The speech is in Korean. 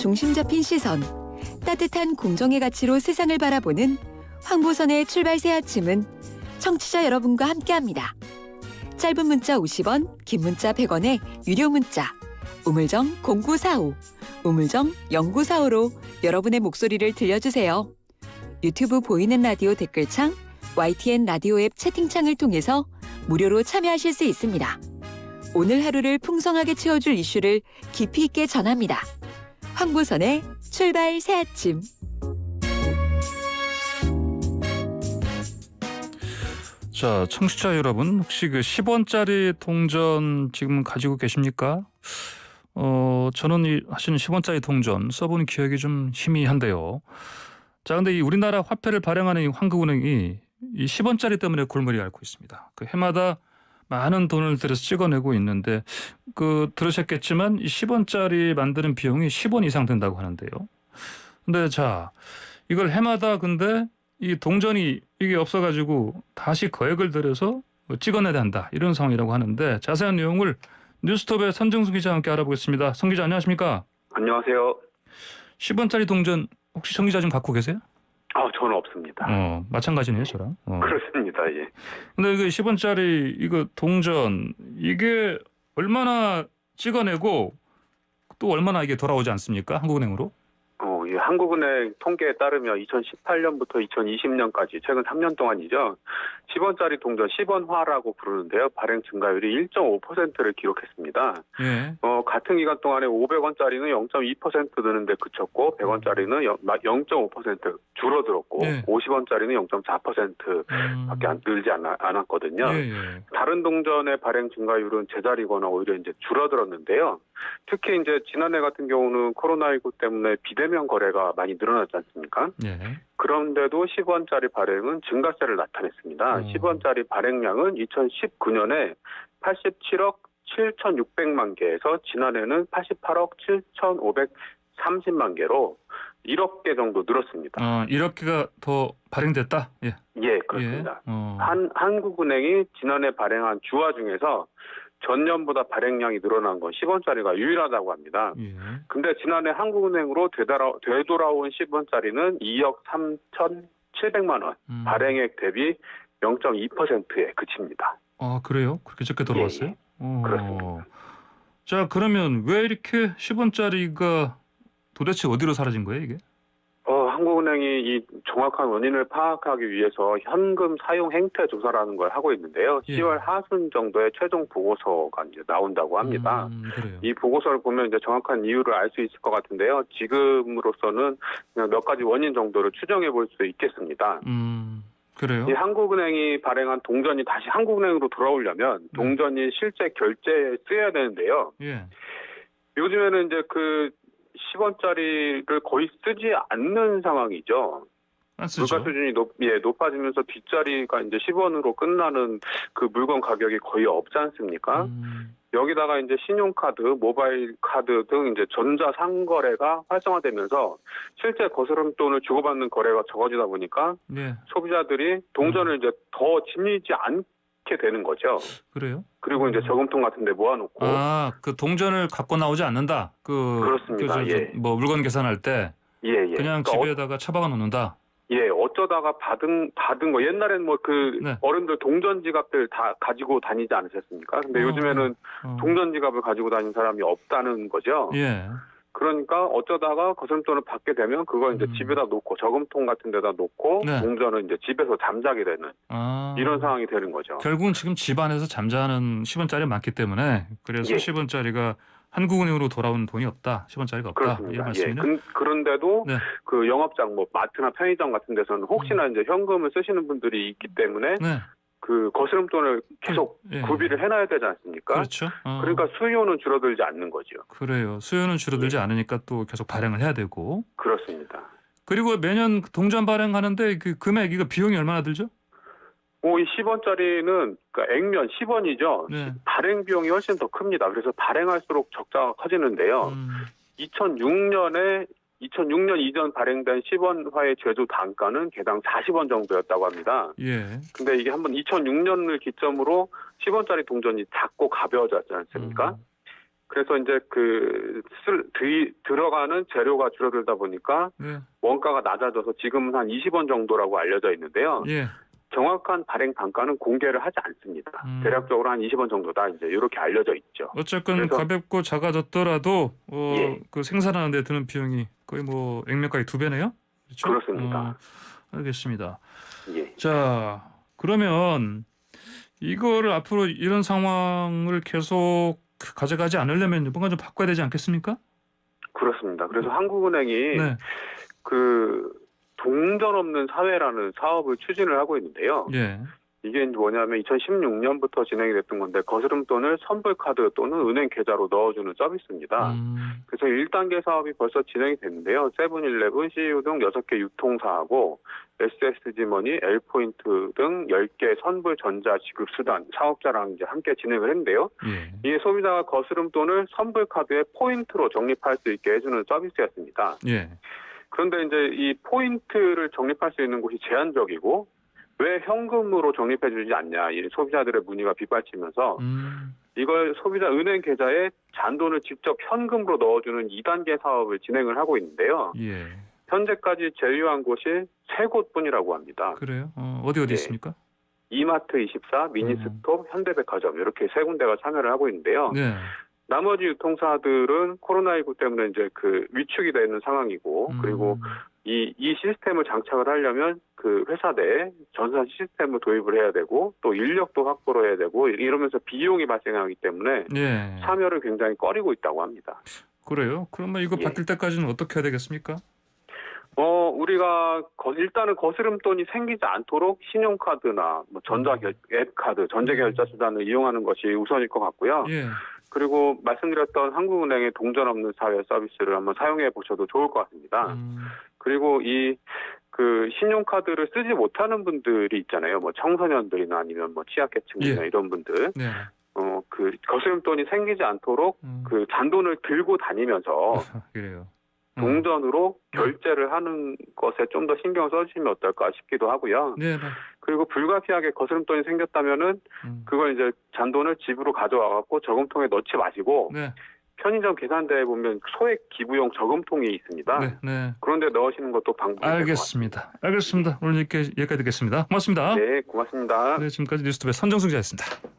중심 잡힌 시선, 따뜻한 공정의 가치로 세상을 바라보는 황보선의 출발 새 아침은 청취자 여러분과 함께합니다. 짧은 문자 50원, 긴 문자 100원의 유료 문자 우물정 0945, 우물정 0945로 여러분의 목소리를 들려주세요. 유튜브 보이는 라디오 댓글창, YTN 라디오 앱 채팅창을 통해서 무료로 참여하실 수 있습니다. 오늘 하루를 풍성하게 채워줄 이슈를 깊이 있게 전합니다. 황보선의 출발 새 아침. 자, 청취자 여러분, 혹시 그 10원짜리 동전 지금 가지고 계십니까? 저는 하시는 10원짜리 동전 써보는 기억이 좀 희미한데요. 자, 근데 이 우리나라 화폐를 발행하는 이 한국은행이 이 10원짜리 때문에 골머리 앓고 있습니다. 그 해마다 많은 돈을 들여서 찍어내고 있는데 들으셨겠지만 이 10원짜리 만드는 비용이 10원 이상 든다고 하는데요. 근데 자, 이걸 해마다 근데 이 동전이 이게 없어가지고 다시 거액을 들여서 찍어내야 한다 이런 상황이라고 하는데 자세한 내용을 뉴스톱의 선정수 기자와 함께 알아보겠습니다. 선 기자 안녕하십니까? 안녕하세요. 10원짜리 동전 혹시 선 기자 좀 갖고 계세요? 저는 없습니다. 마찬가지네요, 저랑. 그렇습니다. 예. 근데 그 10원짜리 이거 동전 이게 얼마나 찍어내고 또 얼마나 이게 돌아오지 않습니까? 한국은행으로? 예, 한국은행 통계에 따르면 2018년부터 2020년까지 최근 3년 동안이죠. 10원짜리 동전 10원화라고 부르는데요. 발행 증가율이 1.5%를 기록했습니다. 예. 같은 기간 동안에 500원짜리는 0.2% 드는데 그쳤고 100원짜리는 0.5% 줄어들었고 예. 50원짜리는 0.4%밖에 늘지 않았거든요. 예, 예. 다른 동전의 발행 증가율은 제자리거나 오히려 이제 줄어들었는데요. 특히 이제 지난해 같은 경우는 코로나19 때문에 비대면 거래가 많이 늘어났지 않습니까? 예. 그런데도 10원짜리 발행은 증가세를 나타냈습니다. 10원짜리 발행량은 2019년에 87억 7,600만 개에서 지난해는 88억 7,530만 개로 1억 개 정도 늘었습니다. 1억 개가 더 발행됐다? 예. 예, 그렇습니다. 예. 한국은행이 지난해 발행한 주화 중에서 전년보다 발행량이 늘어난 건 10원짜리가 유일하다고 합니다. 예. 근데 지난해 한국은행으로 되돌아온 10원짜리는 2억 3,700만 원, 발행액 대비 0.2%에 그칩니다. 그래요? 그렇게 적게 돌아왔어요? 예. 그렇습니다. 자, 그러면 왜 이렇게 10원짜리가 도대체 어디로 사라진 거예요, 이게? 한국은행이 이 정확한 원인을 파악하기 위해서 현금 사용 행태 조사라는 걸 하고 있는데요. 예. 10월 하순 정도에 최종 보고서가 이제 나온다고 합니다. 그래요. 이 보고서를 보면 이제 정확한 이유를 알 수 있을 것 같은데요. 지금으로서는 그냥 몇 가지 원인 정도를 추정해 볼 수 있겠습니다. 그래요? 이 한국은행이 발행한 동전이 다시 한국은행으로 돌아오려면 동전이 실제 결제에 쓰여야 되는데요. 예. 요즘에는 이제 10원짜리를 거의 쓰지 않는 상황이죠. 안 쓰죠. 물가 수준이 높아지면서 뒷자리가 이제 10원으로 끝나는 그 물건 가격이 거의 없지 않습니까? 여기다가 이제 신용카드, 모바일 카드 등 이제 전자 상거래가 활성화되면서 실제 거스름돈을 주고받는 거래가 적어지다 보니까 예. 소비자들이 동전을 이제 더 지니지 않게 되는 거죠. 그래요? 그리고 이제 저금통 같은 데 모아놓고. 그 동전을 갖고 나오지 않는다. 그렇습니다. 뭐 물건 계산할 때 예. 그냥 그러니까 집에다가 처박아 놓는다. 어쩌다가 받은 거 옛날엔 네. 어른들 동전 지갑들 다 가지고 다니지 않으셨습니까? 근데 요즘에는 동전 지갑을 가지고 다니는 사람이 없다는 거죠. 예. 그러니까 어쩌다가 거스름돈을 받게 되면 그걸 이제 집에다 놓고 저금통 같은 데다 놓고 네. 동전은 이제 집에서 잠자게 되는 이런 상황이 되는 거죠. 결국은 지금 집 안에서 잠자는 10원짜리 많기 때문에 그래서 예. 10원짜리가 한국은행으로 돌아오는 돈이 없다. 10원짜리가 없다. 그렇습니다. 이런 말씀이네요. 그런데도 네. 그 영업장 뭐 마트나 편의점 같은 데서는 혹시나 이제 현금을 쓰시는 분들이 있기 때문에 네. 그 거스름돈을 계속 예. 구비를 해놔야 되지 않습니까? 그렇죠. 그러니까 수요는 줄어들지 않는 거죠. 그래요. 수요는 줄어들지 않으니까 또 계속 발행을 해야 되고. 그렇습니다. 그리고 매년 동전 발행하는데 그 금액 이거 비용이 얼마나 들죠? 이 10원짜리는 그러니까 액면 10원이죠. 네. 발행 비용이 훨씬 더 큽니다. 그래서 발행할수록 적자가 커지는데요. 2006년 이전 발행된 10원화의 제조 단가는 개당 40원 정도였다고 합니다. 예. 근데 이게 한번 2006년을 기점으로 10원짜리 동전이 작고 가벼워졌지 않습니까? 그래서 이제 들어가는 재료가 줄어들다 보니까 예. 원가가 낮아져서 지금은 한 20원 정도라고 알려져 있는데요. 예. 정확한 발행 단가는 공개를 하지 않습니다. 대략적으로 한 20원 정도다 이제 이렇게 알려져 있죠. 어쨌건 그래서- 가볍고 작아졌더라도 예. 그 생산하는 데 드는 비용이 거의 뭐 액면가의 2배네요. 그렇죠? 그렇습니다. 알겠습니다. 예. 자, 그러면 이거를 앞으로 이런 상황을 계속 가져가지 않으려면 뭔가 좀 바꿔야 되지 않겠습니까? 그렇습니다. 그래서 한국은행이 네. 동전 없는 사회라는 사업을 추진을 하고 있는데요. 예. 이게 뭐냐면 2016년부터 진행이 됐던 건데 거스름돈을 선불카드 또는 은행 계좌로 넣어주는 서비스입니다. 그래서 1단계 사업이 벌써 진행이 됐는데요. 세븐일레븐, CU 등 6개 유통사하고 SSG머니, L포인트 등 10개 선불 전자 지급 수단 사업자랑 이제 함께 진행을 했는데요. 예. 이게 소비자가 거스름돈을 선불카드에 포인트로 적립할 수 있게 해주는 서비스였습니다. 예. 그런데 이제 이 포인트를 적립할 수 있는 곳이 제한적이고 왜 현금으로 적립해주지 않냐 이 소비자들의 문의가 빗발치면서 이걸 소비자 은행 계좌에 잔돈을 직접 현금으로 넣어주는 2단계 사업을 진행을 하고 있는데요. 예. 현재까지 제휴한 곳이 3곳뿐이라고 합니다. 그래요? 어디 예. 있습니까? 이마트24, 미니스톱, 현대백화점 이렇게 3군데가 참여를 하고 있는데요. 네. 나머지 유통사들은 코로나19 때문에 이제 위축이 되는 상황이고 그리고 이 시스템을 장착을 하려면 회사 내에 전산 시스템을 도입을 해야 되고 또 인력도 확보를 해야 되고 이러면서 비용이 발생하기 때문에 예. 참여를 굉장히 꺼리고 있다고 합니다. 그래요? 그러면 이거 예. 바뀔 때까지는 어떻게 해야 되겠습니까? 우리가 일단은 거스름돈이 생기지 않도록 신용카드나 앱카드, 전자결제 수단을 이용하는 것이 우선일 것 같고요. 예. 그리고 말씀드렸던 한국은행의 동전 없는 사회 서비스를 한번 사용해 보셔도 좋을 것 같습니다. 그리고 신용카드를 쓰지 못하는 분들이 있잖아요. 청소년들이나 아니면 취약계층이나 예. 이런 분들. 네. 거스름돈이 생기지 않도록 잔돈을 들고 다니면서 그래요. 동전으로 결제를 하는 것에 좀 더 신경을 써주시면 어떨까 싶기도 하고요. 네. 그리고 불가피하게 거스름돈이 생겼다면은 그걸 이제 잔돈을 집으로 가져와갖고 저금통에 넣지 마시고 네. 편의점 계산대에 보면 소액 기부용 저금통이 있습니다. 네. 네. 그런데 넣으시는 것도 방법이 될 것 알겠습니다. 알겠습니다. 오늘 여기까지 듣겠습니다. 고맙습니다. 같습니다. 네, 고맙습니다. 네, 지금까지 뉴스톱의 선정승 기자였습니다.